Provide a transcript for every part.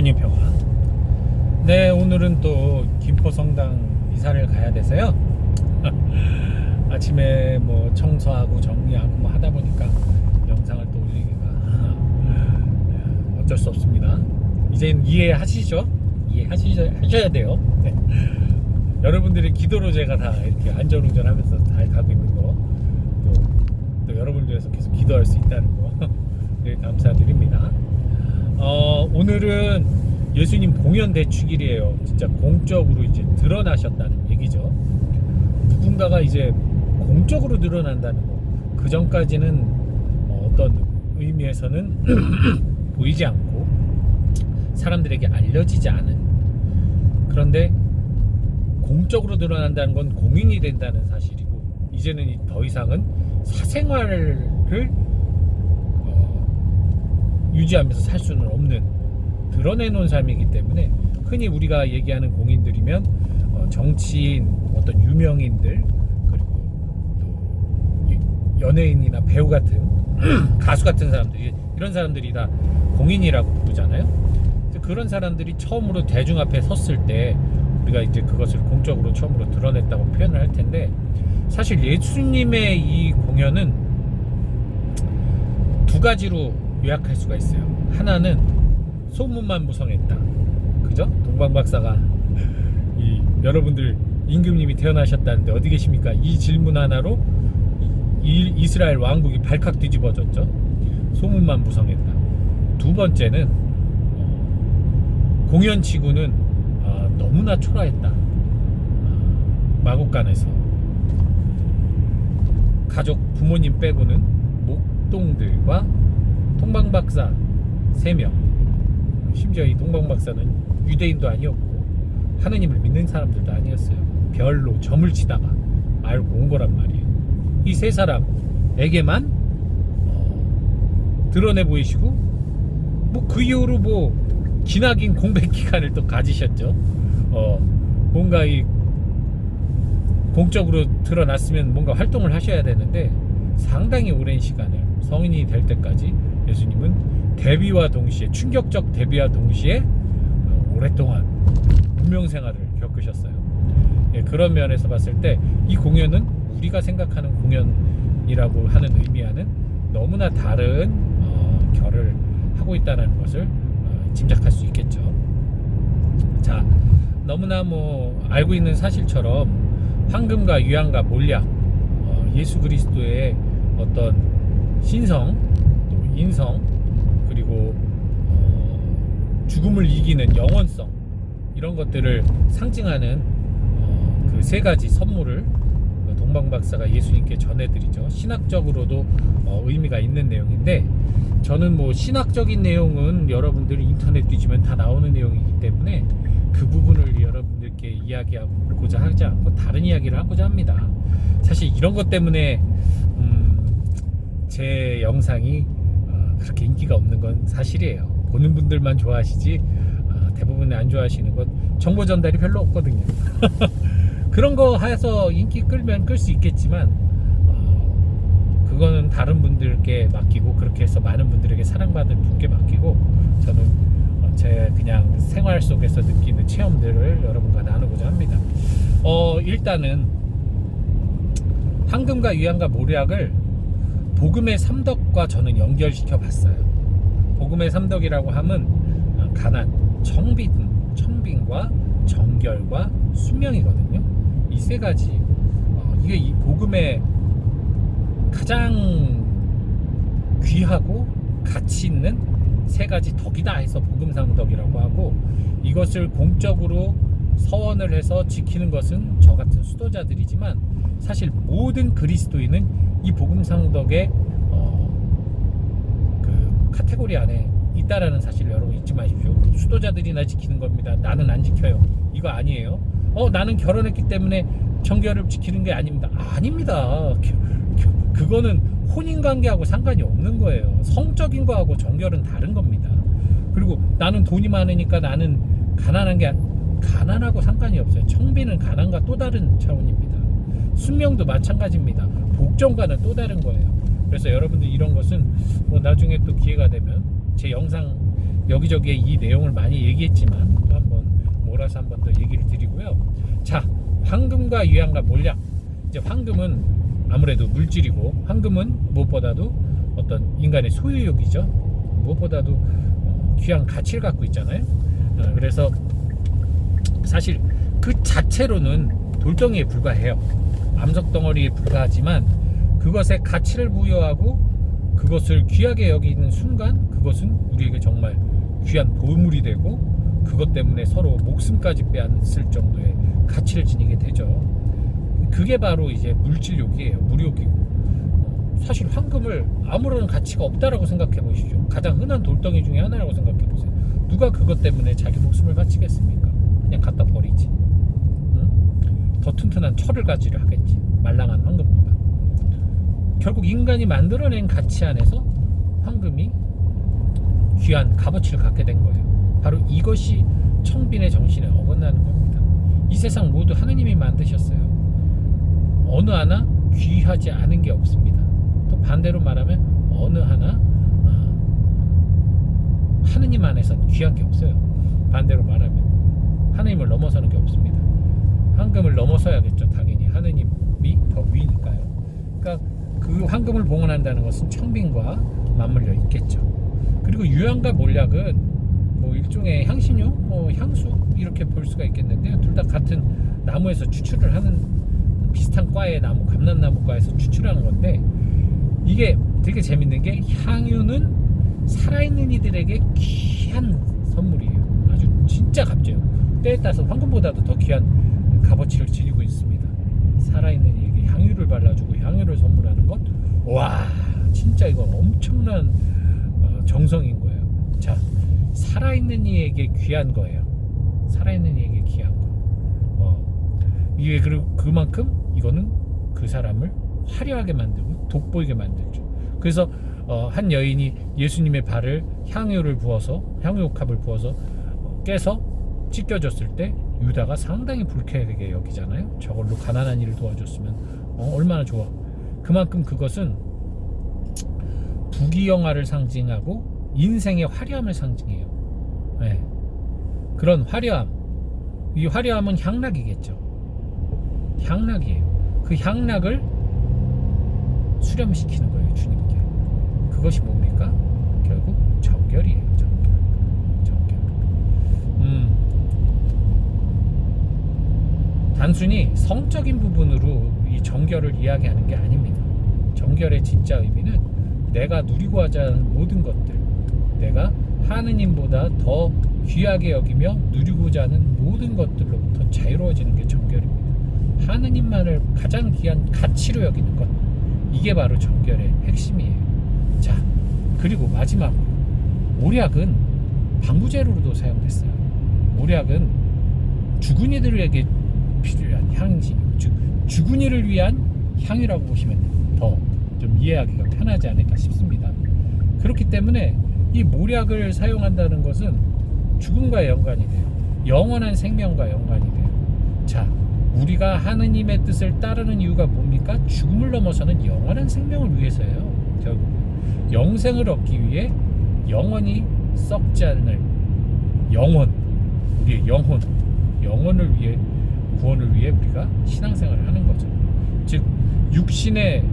예수님 평화. 네, 오늘은 또 김포성당 이사를 가야 돼서요. 아침에 뭐 청소하고 정리하고 뭐 하다 보니까 영상을 또 올리기가 어쩔 수 없습니다. 이제는 이해하시죠? 이해하셔야 돼요. 네. 여러분들의 기도로 제가 다 이렇게 안전운전하면서 잘 가고 있는 거, 또 여러분들 위해서 계속 기도할 수 있다는 거 네, 감사드립니다. 오늘은 예수님 공연 대축일이에요. 진짜 공적으로 이제 드러나셨다는 얘기죠. 누군가가 이제 공적으로 드러난다는 거. 그 전까지는 어떤 의미에서는 보이지 않고 사람들에게 알려지지 않은, 그런데 공적으로 드러난다는 건 공인이 된다는 사실이고, 이제는 더 이상은 사생활을 유지하면서 살 수는 없는, 드러내놓은 삶이기 때문에 흔히 우리가 얘기하는 공인들이면 정치인, 어떤 유명인들, 그리고 또 연예인이나 배우 같은 가수 같은 사람들이, 이런 사람들이 다 공인이라고 부르잖아요. 그런 사람들이 처음으로 대중 앞에 섰을 때 우리가 이제 그것을 공적으로 처음으로 드러냈다고 표현을 할 텐데, 사실 예수님의 이 공연은 두 가지로 요약할 수가 있어요. 하나는 소문만 무성했다, 그죠? 동방박사가 여러분들 임금님이 태어나셨다는데 어디 계십니까? 이 질문 하나로 이스라엘 왕국이 발칵 뒤집어졌죠. 소문만 무성했다. 두 번째는 공연치고는 너무나 초라했다. 마곡간에서 가족 부모님 빼고는 목동들과 동방박사 3명, 심지어 이 동방박사는 유대인도 아니었고 하느님을 믿는 사람들도 아니었어요. 별로 점을 치다가 알고 온 거란 말이에요. 이 세 사람에게만 드러내 보이시고, 뭐 그 이후로 뭐 기나긴 공백 기간을 또 가지셨죠. 뭔가 이 공적으로 드러났으면 뭔가 활동을 하셔야 되는데, 상당히 오랜 시간을, 성인이 될 때까지 예수님은 데뷔와 동시에, 충격적 데뷔와 동시에 오랫동안 무명생활을 겪으셨어요. 예, 그런 면에서 봤을 때 이 공연은 우리가 생각하는 공연이라고 하는 의미와는 너무나 다른 결을 하고 있다는 것을 짐작할 수 있겠죠. 자, 너무나 뭐 알고 있는 사실처럼 황금과 유황과 몰약, 예수 그리스도의 어떤 신성, 또 인성, 그리고 죽음을 이기는 영원성, 이런 것들을 상징하는 그 세 가지 선물을 동방박사가 예수님께 전해드리죠. 신학적으로도 의미가 있는 내용인데, 저는 뭐 신학적인 내용은 여러분들이 인터넷 뒤지면 다 나오는 내용이기 때문에 그 부분을 여러분들께 이야기하고자 하지 않고 다른 이야기를 하고자 합니다. 사실 이런 것 때문에 제 영상이 그렇게 인기가 없는 건 사실이에요. 보는 분들만 좋아하시지 대부분이 안 좋아하시는 건 정보 전달이 별로 없거든요. 그런 거 해서 인기 끌면 끌 수 있겠지만 그거는 다른 분들께 맡기고, 그렇게 해서 많은 분들에게 사랑받을 분께 맡기고, 저는 제 그냥 생활 속에서 느끼는 체험들을 여러분과 나누고자 합니다. 일단은 황금과 유황과 몰약을 복음의 삼덕과 저는 연결시켜 봤어요. 복음의 삼덕이라고 하면 가난, 청빈과 정결과 순명이거든요. 이 세 가지, 이게 이 복음의 가장 귀하고 가치 있는 세 가지 덕이다 해서 복음삼덕이라고 하고, 이것을 공적으로 서원을 해서 지키는 것은 저 같은 수도자들이지만, 사실 모든 그리스도인은 이 복음삼덕의 그 카테고리 안에 있다라는 사실을 여러분 잊지 마십시오. 수도자들이나 지키는 겁니다. 나는 안 지켜요. 이거 아니에요. 나는 결혼했기 때문에 정결을 지키는 게 아닙니다. 아닙니다. 그거는 혼인관계하고 상관이 없는 거예요. 성적인 거하고 정결은 다른 겁니다. 그리고 나는 돈이 많으니까 나는 가난하고 상관이 없어요. 청빈은 가난과 또 다른 차원입니다. 순명도 마찬가지입니다. 복종과는 또 다른 거예요. 그래서 여러분들 이런 것은 뭐 나중에 또 기회가 되면 제 영상 여기저기에 이 내용을 많이 얘기했지만 또 한번 몰아서 한번 더 얘기를 드리고요. 자, 황금과 유양과 몰약. 이제 황금은 아무래도 물질이고, 황금은 무엇보다도 어떤 인간의 소유욕이죠. 무엇보다도 귀한 가치를 갖고 있잖아요. 그래서 사실 그 자체로는 돌덩이에 불과해요. 암석 덩어리에 불과하지만 그것에 가치를 부여하고 그것을 귀하게 여기는 순간 그것은 우리에게 정말 귀한 보물이 되고, 그것 때문에 서로 목숨까지 빼앗을 정도의 가치를 지니게 되죠. 그게 바로 이제 물질욕이에요. 물욕이고, 사실 황금을 아무런 가치가 없다라고 생각해 보시죠. 가장 흔한 돌덩이 중에 하나라고 생각해 보세요. 누가 그것 때문에 자기 목숨을 바치겠습니까? 그냥 갖다 버리지. 응? 더 튼튼한 철을 가지려 하겠지, 말랑한 황금보다. 결국 인간이 만들어낸 가치 안에서 황금이 귀한 값어치를 갖게 된 거예요. 바로 이것이 청빈의 정신에 어긋나는 겁니다. 이 세상 모두 하느님이 만드셨어요. 어느 하나 귀하지 않은 게 없습니다. 또 반대로 말하면 어느 하나 하느님 안에서 귀한 게 없어요. 반대로 말하면 하느님을 넘어서는 게 없습니다. 황금을 넘어서야겠죠. 당연히 하느님이 더 위니까요. 그러니까 그 황금을 봉헌한다는 것은 청빈과 맞물려 있겠죠. 그리고 유양과 몰약은 뭐 일종의 향신료, 향수 이렇게 볼 수가 있겠는데요. 둘 다 같은 나무에서 추출을 하는, 비슷한 과의 나무, 감람나무과에서 추출하는 건데, 이게 되게 재밌는 게 향유는 살아있는 이들에게 귀한 선물이에요. 아주 진짜 값져요. 때에 따라서 황금보다도 더 귀한 값어치를 지니고 있습니다. 살아있는 이에게 향유를 발라주고 향유를 선물하는 것, 와 진짜 이거 엄청난 정성인 거예요. 자, 살아있는 이에게 귀한 거예요. 살아있는 이에게 귀한 거. 이게 그리고 그만큼 이거는 그 사람을 화려하게 만들고 돋보이게 만들죠. 그래서 한 여인이 예수님의 발을 향유를 부어서, 향유옥합을 부어서 깨서 찢겨줬을 때 유다가 상당히 불쾌하게 여기잖아요. 저걸로 가난한 이를 도와줬으면 얼마나 좋아. 그만큼 그것은 부귀영화를 상징하고 인생의 화려함을 상징해요. 네. 그런 화려함, 이 화려함은 향락이겠죠. 향락이에요. 그 향락을 수렴시키는 거예요, 주님께. 그것이 뭡니까? 결국 정결이에요. 정결. 단순히 성적인 부분으로 이 정결을 이야기하는 게 아닙니다. 정결의 진짜 의미는 내가 누리고 하자는 모든 것들, 내가 하느님보다 더 귀하게 여기며 누리고자 하는 모든 것들로부터 자유로워지는 게 정결입니다. 하느님만을 가장 귀한 가치로 여기는 것, 이게 바로 정결의 핵심이에요. 자, 그리고 마지막으로 몰약은 방부제로도 사용됐어요. 몰약은 죽은이들에게 필요한 향신료, 즉 죽은이를 위한 향이라고 보시면 더 좀 이해하기가 편하지 않을까 싶습니다. 그렇기 때문에 이 몰약을 사용한다는 것은 죽음과 연관이 돼요. 영원한 생명과 연관이 돼요. 자, 우리가 하느님의 뜻을 따르는 이유가 뭡니까? 죽음을 넘어서는 영원한 생명을 위해서예요. 결국 영생을 얻기 위해 영원히 썩지 않을 영혼, 우리의 영혼을 위해, 구원을 위해 우리가 신앙생활을 하는 거죠. 즉 육신의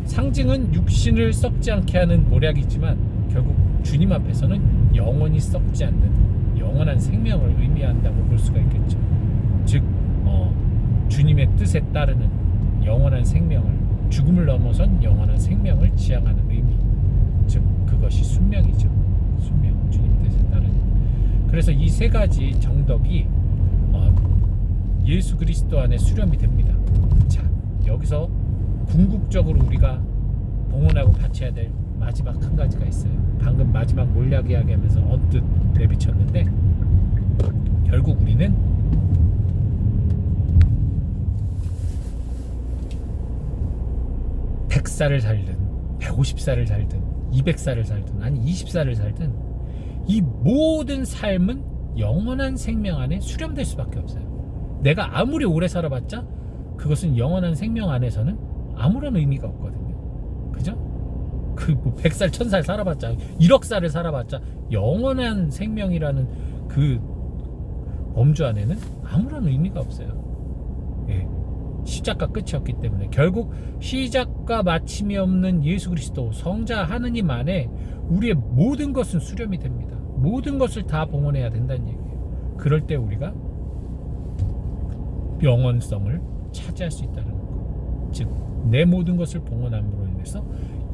상징은 육신을 썩지 않게 하는 몰약이지만 결국 주님 앞에서는 영원히 썩지 않는 영원한 생명을 의미한다고 볼 수가 있겠죠. 즉 주님의 뜻에 따르는 영원한 생명을, 죽음을 넘어선 영원한 생명을 지향하는 의미, 즉 그것이 순명이죠. 순명, 주님 뜻에 따르는. 그래서 이 세 가지 정덕이 예수 그리스도 안에 수렴이 됩니다. 자, 여기서 궁극적으로 우리가 봉헌하고 바쳐야 될 마지막 한 가지가 있어요. 방금 마지막 몰약 이야기하면서 언뜻 내비쳤는데, 결국 우리는 (100살을) 살든 150살을 살든 200살을 살든 아니 20살을 살든 이 모든 삶은 영원한 생명 안에 수렴될 수밖에 없어요. 내가 아무리 오래 살아봤자 그것은 영원한 생명 안에서는 아무런 의미가 없거든요. 그죠? 뭐 100살 1000살 살아봤자 1억 살을 살아봤자 영원한 생명이라는 그 범주 안에는 아무런 의미가 없어요. 예. 시작과 끝이었기 때문에 결국 시작과 마침이 없는 예수 그리스도 성자 하느님 안에 우리의 모든 것은 수렴이 됩니다. 모든 것을 다 봉헌해야 된다는 얘기예요. 그럴 때 우리가 영원성을 차지할 수 있다는 거. 즉 내 모든 것을 봉헌함으로 인해서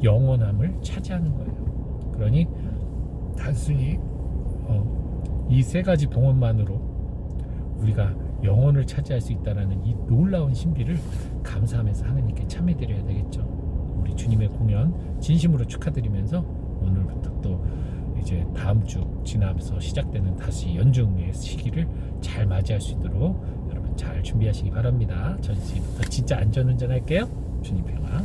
영원함을 차지하는 거예요. 그러니 단순히 이 세 가지 봉헌만으로 우리가 영혼을 차지할 수 있다는 이 놀라운 신비를 감사하면서 하나님께 참여드려야 되겠죠. 우리 주님의 공연 진심으로 축하드리면서 오늘부터 또 이제 다음 주 지나면서 시작되는 다시 연중의 시기를 잘 맞이할 수 있도록 여러분 잘 준비하시기 바랍니다. 전 이제부터 진짜 안전운전 할게요. 주님 평화.